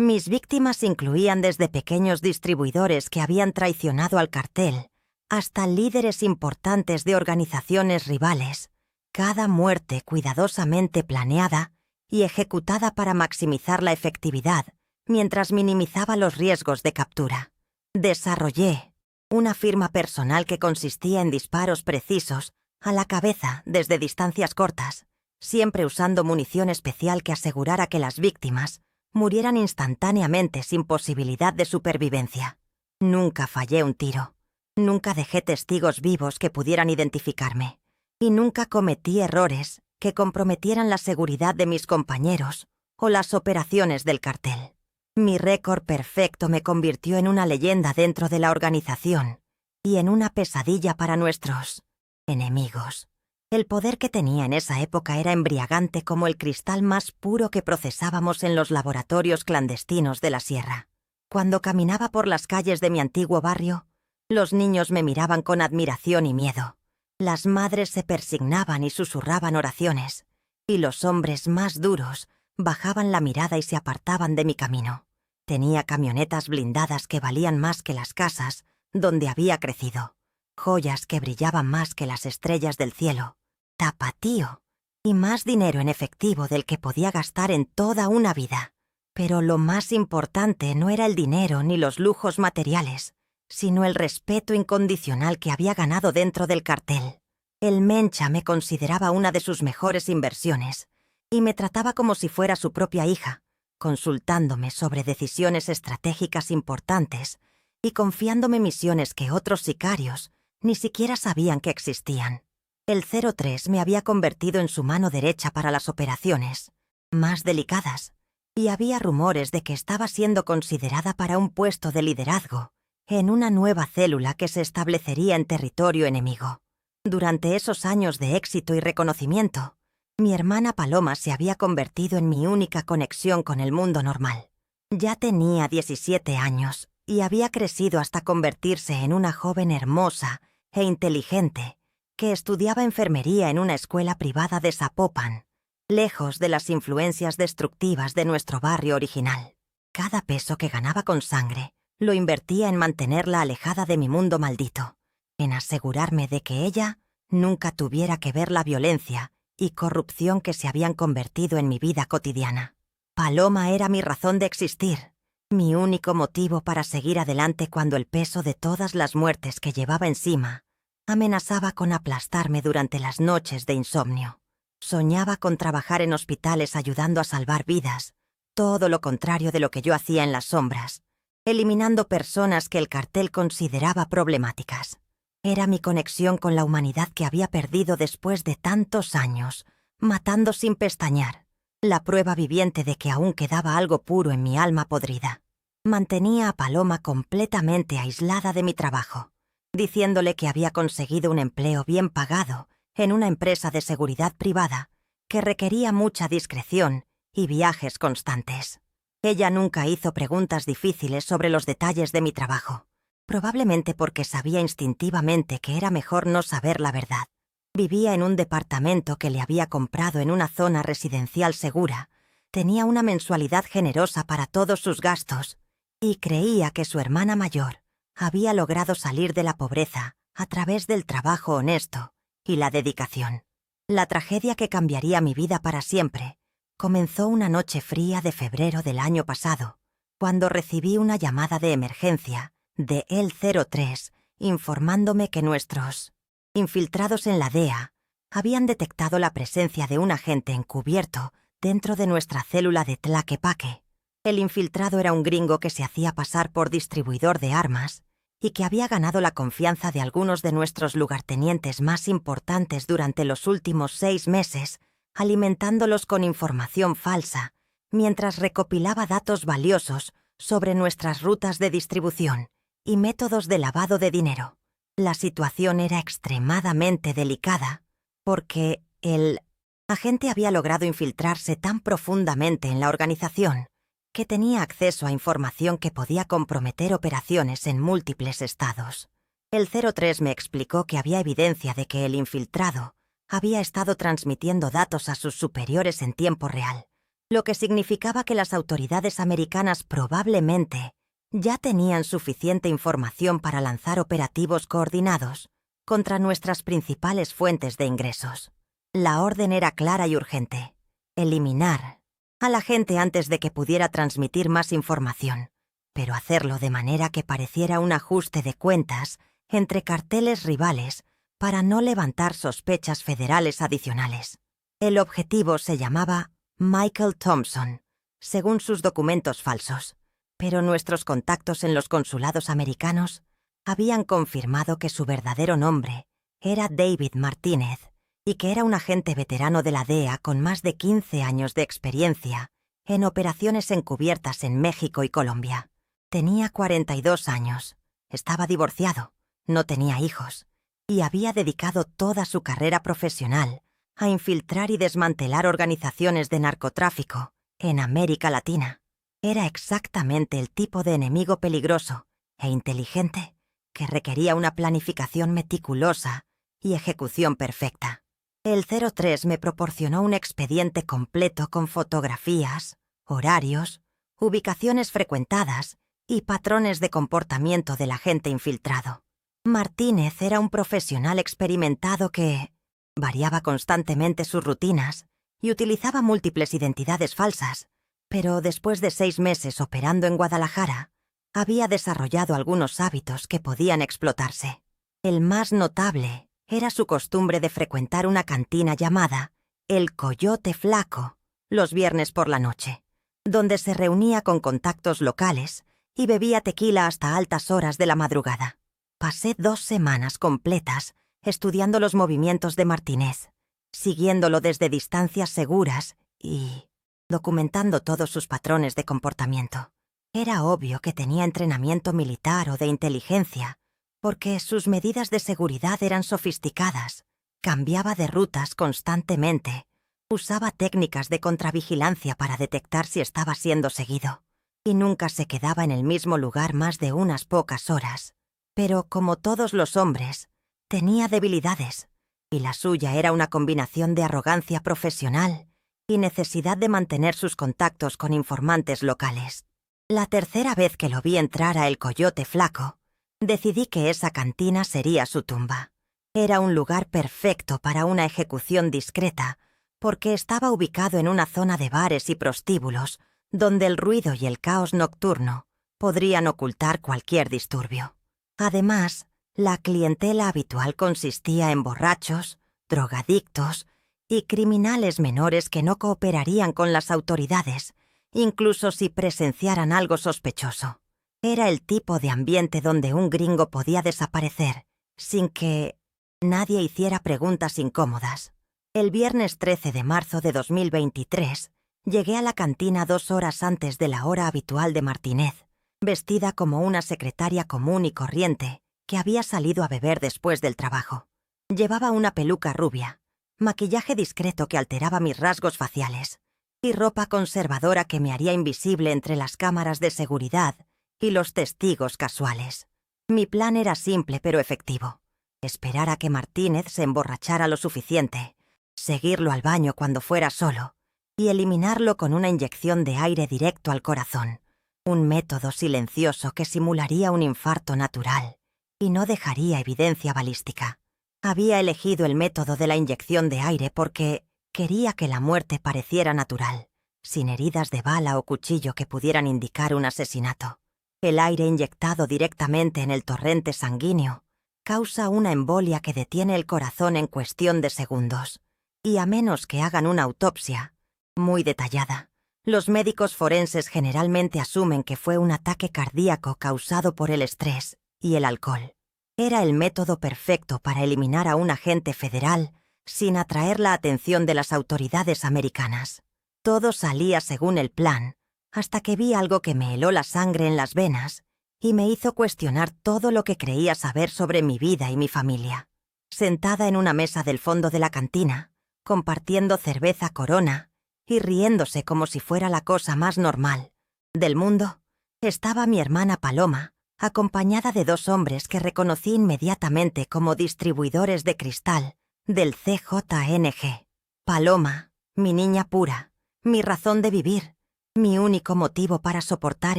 Mis víctimas incluían desde pequeños distribuidores que habían traicionado al cartel hasta líderes importantes de organizaciones rivales, cada muerte cuidadosamente planeada y ejecutada para maximizar la efectividad mientras minimizaba los riesgos de captura. Desarrollé una firma personal que consistía en disparos precisos a la cabeza desde distancias cortas, siempre usando munición especial que asegurara que las víctimas murieran instantáneamente sin posibilidad de supervivencia. Nunca fallé un tiro, nunca dejé testigos vivos que pudieran identificarme, y nunca cometí errores que comprometieran la seguridad de mis compañeros o las operaciones del cartel. Mi récord perfecto me convirtió en una leyenda dentro de la organización y en una pesadilla para nuestros enemigos. El poder que tenía en esa época era embriagante como el cristal más puro que procesábamos en los laboratorios clandestinos de la sierra. Cuando caminaba por las calles de mi antiguo barrio, los niños me miraban con admiración y miedo. Las madres se persignaban y susurraban oraciones, y los hombres más duros bajaban la mirada y se apartaban de mi camino. Tenía camionetas blindadas que valían más que las casas donde había crecido, joyas que brillaban más que las estrellas del cielo, tapatío y más dinero en efectivo del que podía gastar en toda una vida. Pero lo más importante no era el dinero ni los lujos materiales, sino el respeto incondicional que había ganado dentro del cartel. El Mencha me consideraba una de sus mejores inversiones y me trataba como si fuera su propia hija, consultándome sobre decisiones estratégicas importantes y confiándome misiones que otros sicarios ni siquiera sabían que existían. El 03 me había convertido en su mano derecha para las operaciones más delicadas y había rumores de que estaba siendo considerada para un puesto de liderazgo en una nueva célula que se establecería en territorio enemigo. Durante esos años de éxito y reconocimiento, mi hermana Paloma se había convertido en mi única conexión con el mundo normal. Ya tenía 17 años y había crecido hasta convertirse en una joven hermosa e inteligente que estudiaba enfermería en una escuela privada de Zapopan, lejos de las influencias destructivas de nuestro barrio original. Cada peso que ganaba con sangre lo invertía en mantenerla alejada de mi mundo maldito, en asegurarme de que ella nunca tuviera que ver la violencia y corrupción que se habían convertido en mi vida cotidiana. Paloma era mi razón de existir, mi único motivo para seguir adelante cuando el peso de todas las muertes que llevaba encima amenazaba con aplastarme durante las noches de insomnio. Soñaba con trabajar en hospitales ayudando a salvar vidas, todo lo contrario de lo que yo hacía en las sombras, eliminando personas que el cartel consideraba problemáticas. Era mi conexión con la humanidad que había perdido después de tantos años, matando sin pestañear, la prueba viviente de que aún quedaba algo puro en mi alma podrida. Mantenía a Paloma completamente aislada de mi trabajo, diciéndole que había conseguido un empleo bien pagado en una empresa de seguridad privada que requería mucha discreción y viajes constantes. Ella nunca hizo preguntas difíciles sobre los detalles de mi trabajo, probablemente porque sabía instintivamente que era mejor no saber la verdad. Vivía en un departamento que le había comprado en una zona residencial segura, tenía una mensualidad generosa para todos sus gastos y creía que su hermana mayor había logrado salir de la pobreza a través del trabajo honesto y la dedicación. La tragedia que cambiaría mi vida para siempre comenzó una noche fría de febrero del año pasado, cuando recibí una llamada de emergencia de el 03 informándome que nuestros infiltrados en la DEA habían detectado la presencia de un agente encubierto dentro de nuestra célula de Tlaquepaque. El infiltrado era un gringo que se hacía pasar por distribuidor de armas y que había ganado la confianza de algunos de nuestros lugartenientes más importantes durante los últimos 6 meses, alimentándolos con información falsa, mientras recopilaba datos valiosos sobre nuestras rutas de distribución y métodos de lavado de dinero. La situación era extremadamente delicada, porque el agente había logrado infiltrarse tan profundamente en la organización que tenía acceso a información que podía comprometer operaciones en múltiples estados. El 03 me explicó que había evidencia de que el infiltrado había estado transmitiendo datos a sus superiores en tiempo real, lo que significaba que las autoridades americanas probablemente ya tenían suficiente información para lanzar operativos coordinados contra nuestras principales fuentes de ingresos. La orden era clara y urgente: eliminar a la gente antes de que pudiera transmitir más información, pero hacerlo de manera que pareciera un ajuste de cuentas entre carteles rivales para no levantar sospechas federales adicionales. El objetivo se llamaba Michael Thompson, según sus documentos falsos, pero nuestros contactos en los consulados americanos habían confirmado que su verdadero nombre era David Martínez y que era un agente veterano de la DEA con más de 15 años de experiencia en operaciones encubiertas en México y Colombia. Tenía 42 años, estaba divorciado, no tenía hijos y había dedicado toda su carrera profesional a infiltrar y desmantelar organizaciones de narcotráfico en América Latina. Era exactamente el tipo de enemigo peligroso e inteligente que requería una planificación meticulosa y ejecución perfecta. El 03 me proporcionó un expediente completo con fotografías, horarios, ubicaciones frecuentadas y patrones de comportamiento del agente infiltrado. Martínez era un profesional experimentado que variaba constantemente sus rutinas y utilizaba múltiples identidades falsas, pero después de 6 meses operando en Guadalajara, había desarrollado algunos hábitos que podían explotarse. El más notable era su costumbre de frecuentar una cantina llamada El Coyote Flaco los viernes por la noche, donde se reunía con contactos locales y bebía tequila hasta altas horas de la madrugada. Pasé 2 semanas completas estudiando los movimientos de Martínez, siguiéndolo desde distancias seguras y documentando todos sus patrones de comportamiento. Era obvio que tenía entrenamiento militar o de inteligencia, porque sus medidas de seguridad eran sofisticadas, cambiaba de rutas constantemente, usaba técnicas de contravigilancia para detectar si estaba siendo seguido, y nunca se quedaba en el mismo lugar más de unas pocas horas. Pero, como todos los hombres, tenía debilidades, y la suya era una combinación de arrogancia profesional y necesidad de mantener sus contactos con informantes locales. La tercera vez que lo vi entrar a El Coyote Flaco, decidí que esa cantina sería su tumba. Era un lugar perfecto para una ejecución discreta, porque estaba ubicado en una zona de bares y prostíbulos, donde el ruido y el caos nocturno podrían ocultar cualquier disturbio. Además, la clientela habitual consistía en borrachos, drogadictos y criminales menores que no cooperarían con las autoridades, incluso si presenciaran algo sospechoso. Era el tipo de ambiente donde un gringo podía desaparecer sin que nadie hiciera preguntas incómodas. El viernes 13 de marzo de 2023, llegué a la cantina 2 horas antes de la hora habitual de Martínez, vestida como una secretaria común y corriente que había salido a beber después del trabajo. Llevaba una peluca rubia, maquillaje discreto que alteraba mis rasgos faciales, y ropa conservadora que me haría invisible entre las cámaras de seguridad y los testigos casuales. Mi plan era simple pero efectivo: esperar a que Martínez se emborrachara lo suficiente, seguirlo al baño cuando fuera solo y eliminarlo con una inyección de aire directo al corazón, un método silencioso que simularía un infarto natural y no dejaría evidencia balística. Había elegido el método de la inyección de aire porque quería que la muerte pareciera natural, sin heridas de bala o cuchillo que pudieran indicar un asesinato. El aire inyectado directamente en el torrente sanguíneo causa una embolia que detiene el corazón en cuestión de segundos, y a menos que hagan una autopsia muy detallada, los médicos forenses generalmente asumen que fue un ataque cardíaco causado por el estrés y el alcohol. Era el método perfecto para eliminar a un agente federal sin atraer la atención de las autoridades americanas. Todo salía según el plan, hasta que vi algo que me heló la sangre en las venas y me hizo cuestionar todo lo que creía saber sobre mi vida y mi familia. Sentada en una mesa del fondo de la cantina, compartiendo cerveza Corona y riéndose como si fuera la cosa más normal del mundo, estaba mi hermana Paloma, acompañada de 2 hombres que reconocí inmediatamente como distribuidores de cristal del CJNG. Paloma, mi niña pura, mi razón de vivir, mi único motivo para soportar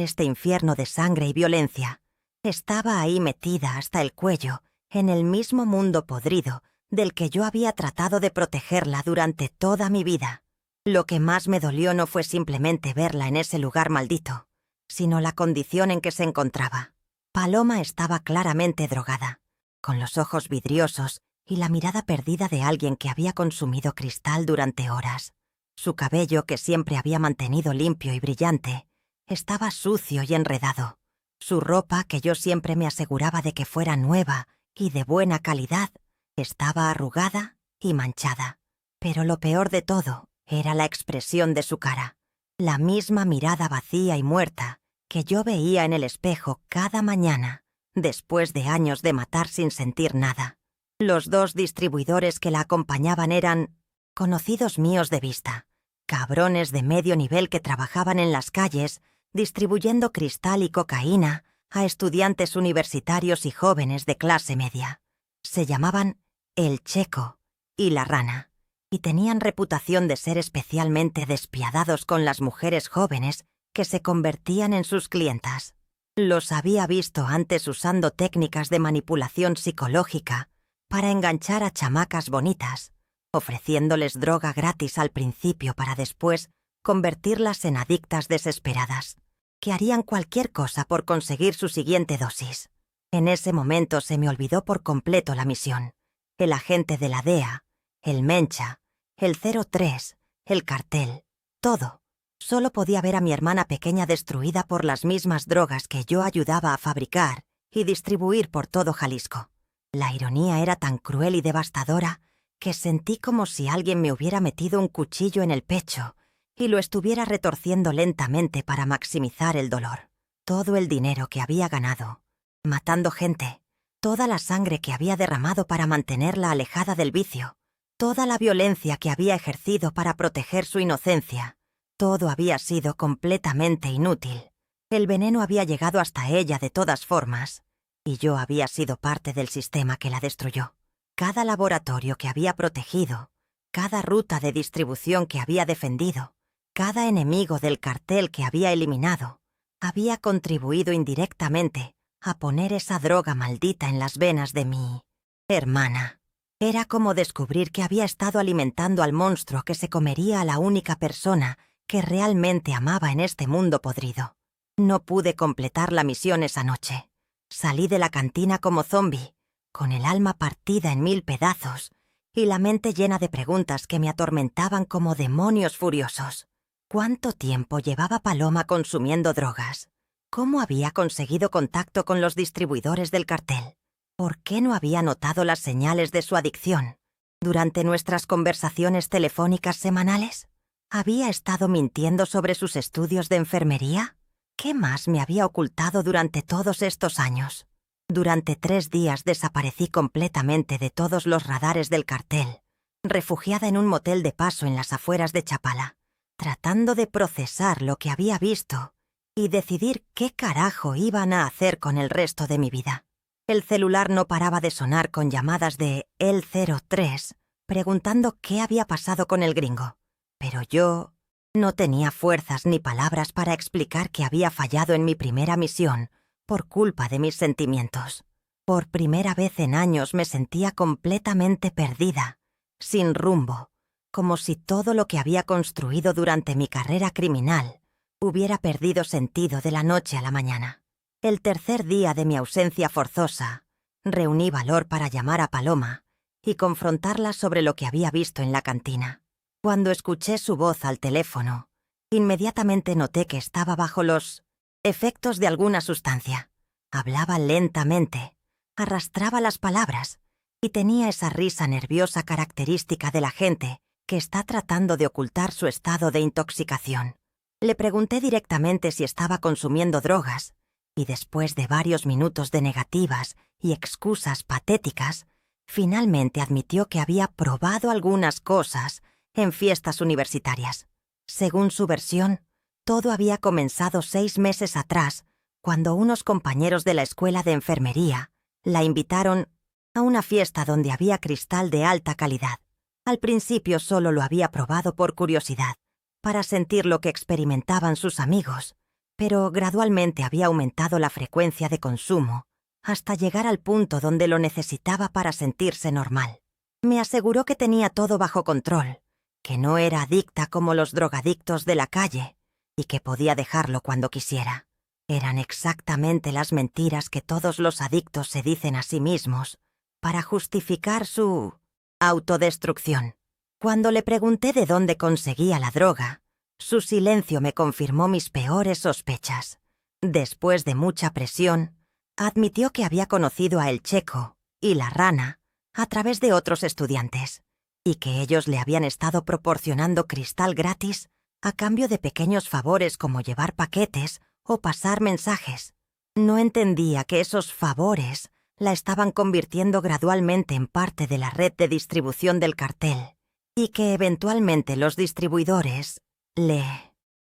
este infierno de sangre y violencia, estaba ahí metida hasta el cuello en el mismo mundo podrido del que yo había tratado de protegerla durante toda mi vida. Lo que más me dolió no fue simplemente verla en ese lugar maldito, sino la condición en que se encontraba. Paloma estaba claramente drogada, con los ojos vidriosos y la mirada perdida de alguien que había consumido cristal durante horas. Su cabello, que siempre había mantenido limpio y brillante, estaba sucio y enredado. Su ropa, que yo siempre me aseguraba de que fuera nueva y de buena calidad, estaba arrugada y manchada. Pero lo peor de todo era la expresión de su cara, la misma mirada vacía y muerta que yo veía en el espejo cada mañana, después de años de matar sin sentir nada. Los 2 distribuidores que la acompañaban eran conocidos míos de vista, cabrones de medio nivel que trabajaban en las calles distribuyendo cristal y cocaína a estudiantes universitarios y jóvenes de clase media. Se llamaban El Checo y La Rana, y tenían reputación de ser especialmente despiadados con las mujeres jóvenes que se convertían en sus clientas. Los había visto antes usando técnicas de manipulación psicológica para enganchar a chamacas bonitas, ofreciéndoles droga gratis al principio para después convertirlas en adictas desesperadas, que harían cualquier cosa por conseguir su siguiente dosis. En ese momento se me olvidó por completo la misión, el agente de la DEA, el Mencha, el 03, el cartel, todo. Solo podía ver a mi hermana pequeña destruida por las mismas drogas que yo ayudaba a fabricar y distribuir por todo Jalisco. La ironía era tan cruel y devastadora que sentí como si alguien me hubiera metido un cuchillo en el pecho y lo estuviera retorciendo lentamente para maximizar el dolor. Todo el dinero que había ganado, matando gente, toda la sangre que había derramado para mantenerla alejada del vicio, toda la violencia que había ejercido para proteger su inocencia, todo había sido completamente inútil. El veneno había llegado hasta ella de todas formas, y yo había sido parte del sistema que la destruyó. Cada laboratorio que había protegido, cada ruta de distribución que había defendido, cada enemigo del cartel que había eliminado, había contribuido indirectamente a poner esa droga maldita en las venas de mi hermana. Era como descubrir que había estado alimentando al monstruo que se comería a la única persona que realmente amaba en este mundo podrido. No pude completar la misión esa noche. Salí de la cantina como zombi, con el alma partida en 1000 pedazos y la mente llena de preguntas que me atormentaban como demonios furiosos. ¿Cuánto tiempo llevaba Paloma consumiendo drogas? ¿Cómo había conseguido contacto con los distribuidores del cartel? ¿Por qué no había notado las señales de su adicción durante nuestras conversaciones telefónicas semanales? ¿Había estado mintiendo sobre sus estudios de enfermería? ¿Qué más me había ocultado durante todos estos años? Durante 3 días desaparecí completamente de todos los radares del cartel, refugiada en un motel de paso en las afueras de Chapala, tratando de procesar lo que había visto y decidir qué carajo iban a hacer con el resto de mi vida. El celular no paraba de sonar con llamadas de El 03, preguntando qué había pasado con el gringo. Pero yo no tenía fuerzas ni palabras para explicar que había fallado en mi primera misión por culpa de mis sentimientos. Por primera vez en años me sentía completamente perdida, sin rumbo, como si todo lo que había construido durante mi carrera criminal hubiera perdido sentido de la noche a la mañana. El tercer día de mi ausencia forzosa, reuní valor para llamar a Paloma y confrontarla sobre lo que había visto en la cantina. Cuando escuché su voz al teléfono, inmediatamente noté que estaba bajo los efectos de alguna sustancia. Hablaba lentamente, arrastraba las palabras y tenía esa risa nerviosa característica de la gente que está tratando de ocultar su estado de intoxicación. Le pregunté directamente si estaba consumiendo drogas y después de varios minutos de negativas y excusas patéticas, finalmente admitió que había probado algunas cosas en fiestas universitarias. Según su versión, todo había comenzado 6 meses atrás, cuando unos compañeros de la escuela de enfermería la invitaron a una fiesta donde había cristal de alta calidad. Al principio solo lo había probado por curiosidad, para sentir lo que experimentaban sus amigos, pero gradualmente había aumentado la frecuencia de consumo, hasta llegar al punto donde lo necesitaba para sentirse normal. Me aseguró que tenía todo bajo control, que no era adicta como los drogadictos de la calle y que podía dejarlo cuando quisiera. Eran exactamente las mentiras que todos los adictos se dicen a sí mismos para justificar su autodestrucción. Cuando le pregunté de dónde conseguía la droga, su silencio me confirmó mis peores sospechas. Después de mucha presión, admitió que había conocido a El Checo y la Rana a través de otros estudiantes, y que ellos le habían estado proporcionando cristal gratis a cambio de pequeños favores como llevar paquetes o pasar mensajes. No entendía que esos favores la estaban convirtiendo gradualmente en parte de la red de distribución del cartel, y que eventualmente los distribuidores le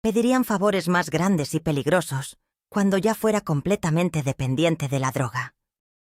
pedirían favores más grandes y peligrosos cuando ya fuera completamente dependiente de la droga.